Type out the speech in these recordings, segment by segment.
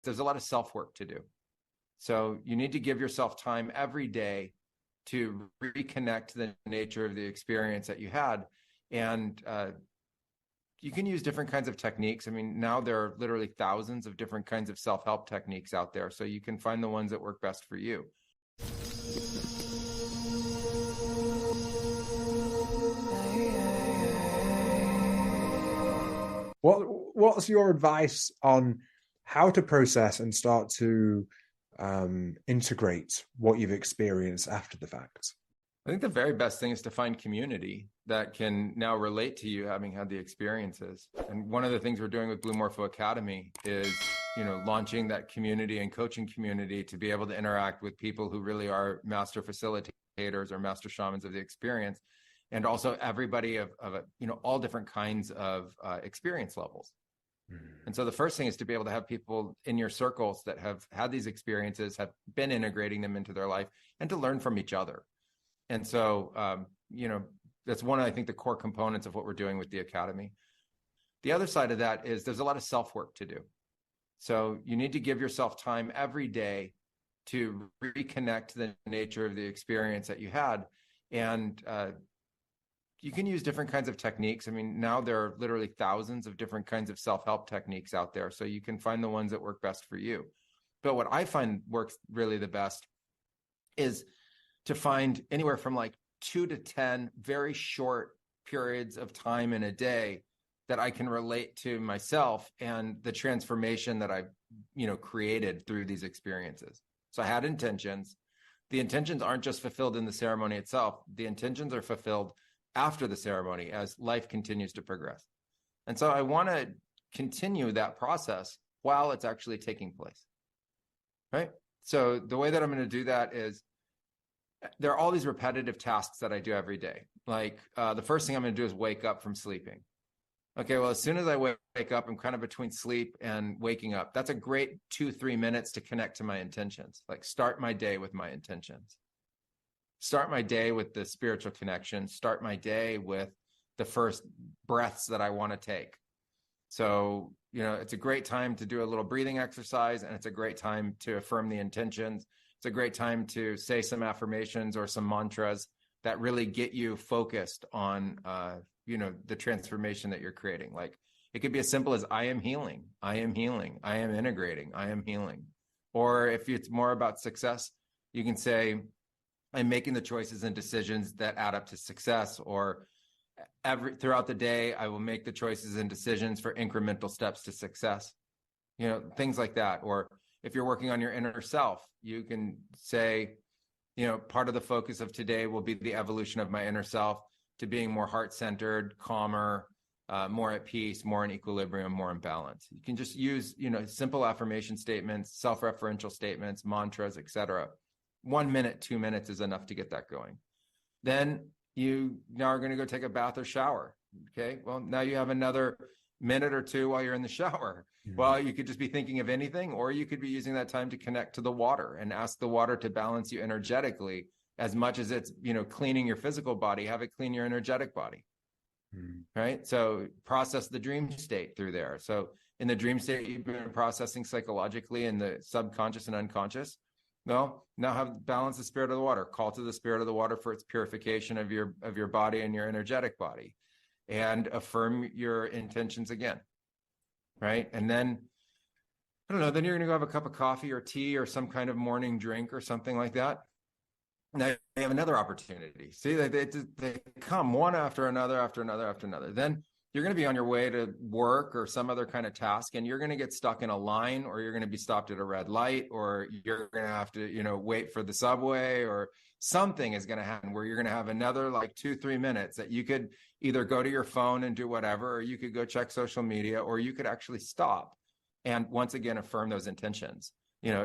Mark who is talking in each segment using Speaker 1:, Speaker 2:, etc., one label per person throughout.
Speaker 1: there's a lot of self-work to do. So you need to give yourself time every day to reconnect to the nature of the experience that you had. And you can use different kinds of techniques. I mean, now there are literally thousands of different kinds of self-help techniques out there. So you can find the ones that work best for you.
Speaker 2: What's your advice on how to process and start to integrate what you've experienced after the fact?
Speaker 1: I think the very best thing is to find community that can now relate to you having had the experiences. And one of the things we're doing with Blue Morpho Academy is, launching that community and coaching community to be able to interact with people who really are master facilitators or master shamans of the experience. And also everybody of all different kinds of experience levels. And so the first thing is to be able to have people in your circles that have had these experiences, have been integrating them into their life, and to learn from each other. And so, that's one of, I think, the core components of what we're doing with the Academy. The other side of that is there's a lot of self-work to do. So you need to give yourself time every day to reconnect to the nature of the experience that you had. And you can use different kinds of techniques. I mean, now there are literally thousands of different kinds of self-help techniques out there. So you can find the ones that work best for you. But what I find works really the best is to find anywhere from like 2 to 10 very short periods of time in a day that I can relate to myself and the transformation that I've, created through these experiences. So I had intentions. The intentions aren't just fulfilled in the ceremony itself. The intentions are fulfilled after the ceremony as life continues to progress. And so I want to continue that process while it's actually taking place, right? So the way that I'm going to do that is there are all these repetitive tasks that I do every day. Like the first thing I'm going to do is wake up from sleeping. Okay, well, as soon as I wake up, I'm kind of between sleep and waking up. That's a great 2-3 minutes to connect to my intentions. Like start my day with my intentions. Start my day with the spiritual connection. Start my day with the first breaths that I want to take. So, it's a great time to do a little breathing exercise, and it's a great time to affirm the intentions. It's a great time to say some affirmations or some mantras that really get you focused on, the transformation that you're creating. Like it could be as simple as I am healing, I am healing, I am integrating, I am healing. Or if it's more about success, you can say, I'm making the choices and decisions that add up to success. Or throughout the day, I will make the choices and decisions for incremental steps to success. Things like that. Or if you're working on your inner self, you can say, part of the focus of today will be the evolution of my inner self to being more heart-centered, calmer, more at peace, more in equilibrium, more in balance. You can just use, simple affirmation statements, self-referential statements, mantras, etc. 1 minute, 2 minutes is enough to get that going. Then you now are going to go take a bath or shower. Okay. Well, now you have another minute or two while you're in the shower. Well, you could just be thinking of anything, or you could be using that time to connect to the water and ask the water to balance you energetically. As much as it's, cleaning your physical body, have it clean your energetic body. Right. So process the dream state through there. So in the dream state, you've been processing psychologically in the subconscious and unconscious. Well, now have balance the spirit of the water. Call to the spirit of the water for its purification of your body and your energetic body, and affirm your intentions again. Right. And then, I don't know, then you're going to go have a cup of coffee or tea or some kind of morning drink or something like that. Now you have another opportunity. See, they come one after another, after another, after another. Then you're going to be on your way to work or some other kind of task, and you're going to get stuck in a line, or you're going to be stopped at a red light, or you're going to have to, wait for the subway, or something is going to happen where you're going to have another like 2-3 minutes that you could either go to your phone and do whatever, or you could go check social media, or you could actually stop and once again affirm those intentions.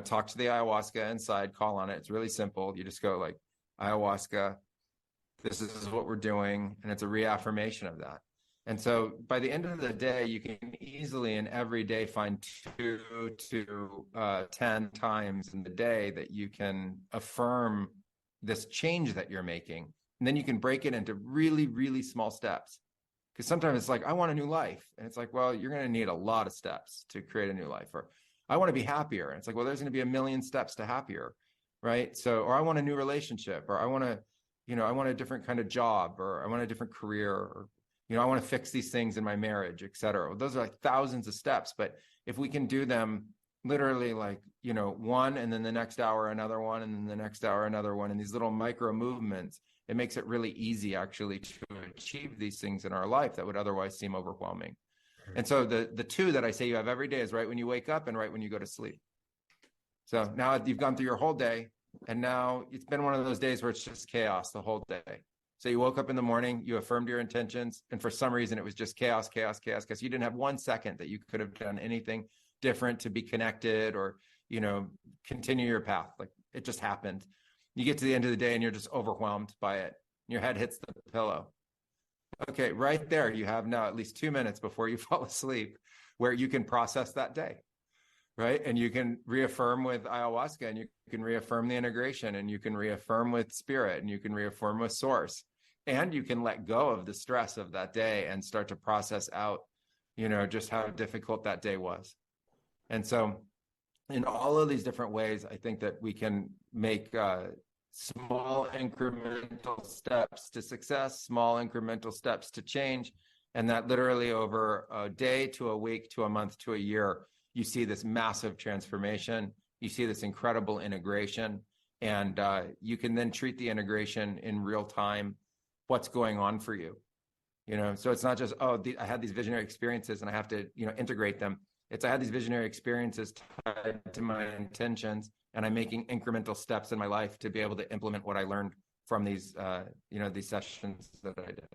Speaker 1: Talk to the ayahuasca inside, call on it. It's really simple. You just go like, ayahuasca, this is what we're doing. And it's a reaffirmation of that. And so by the end of the day, you can easily in every day find 2 to 10 times in the day that you can affirm this change that you're making. And then you can break it into really, really small steps. Because sometimes it's like, I want a new life. And it's like, well, you're going to need a lot of steps to create a new life. Or I want to be happier. And it's like, well, there's going to be a million steps to happier, right? So, or I want a new relationship, or I want to, I want a different kind of job, or I want a different career, or, I want to fix these things in my marriage, et cetera. Well, those are like thousands of steps. But if we can do them literally like, one, and then the next hour, another one, and then the next hour, another one, and these little micro movements, it makes it really easy actually to achieve these things in our life that would otherwise seem overwhelming. And so the two that I say you have every day is right when you wake up and right when you go to sleep. So now you've gone through your whole day, and now it's been one of those days where it's just chaos the whole day. So you woke up in the morning, you affirmed your intentions, and for some reason it was just chaos, chaos, chaos, because you didn't have 1 second that you could have done anything different to be connected or, continue your path. Like it just happened. You get to the end of the day and you're just overwhelmed by it. Your head hits the pillow. Okay, right there, you have now at least 2 minutes before you fall asleep where you can process that day, right? And you can reaffirm with ayahuasca, and you can reaffirm the integration, and you can reaffirm with spirit, and you can reaffirm with source. And you can let go of the stress of that day and start to process out, just how difficult that day was. And so in all of these different ways, I think that we can make small incremental steps to success, small incremental steps to change. And that literally over a day to a week to a month to a year, you see this massive transformation. You see this incredible integration. And you can then treat the integration in real time, what's going on for you. So it's not just, I had these visionary experiences and I have to, integrate them. It's I had these visionary experiences tied to my intentions, and I'm making incremental steps in my life to be able to implement what I learned from these, these sessions that I did.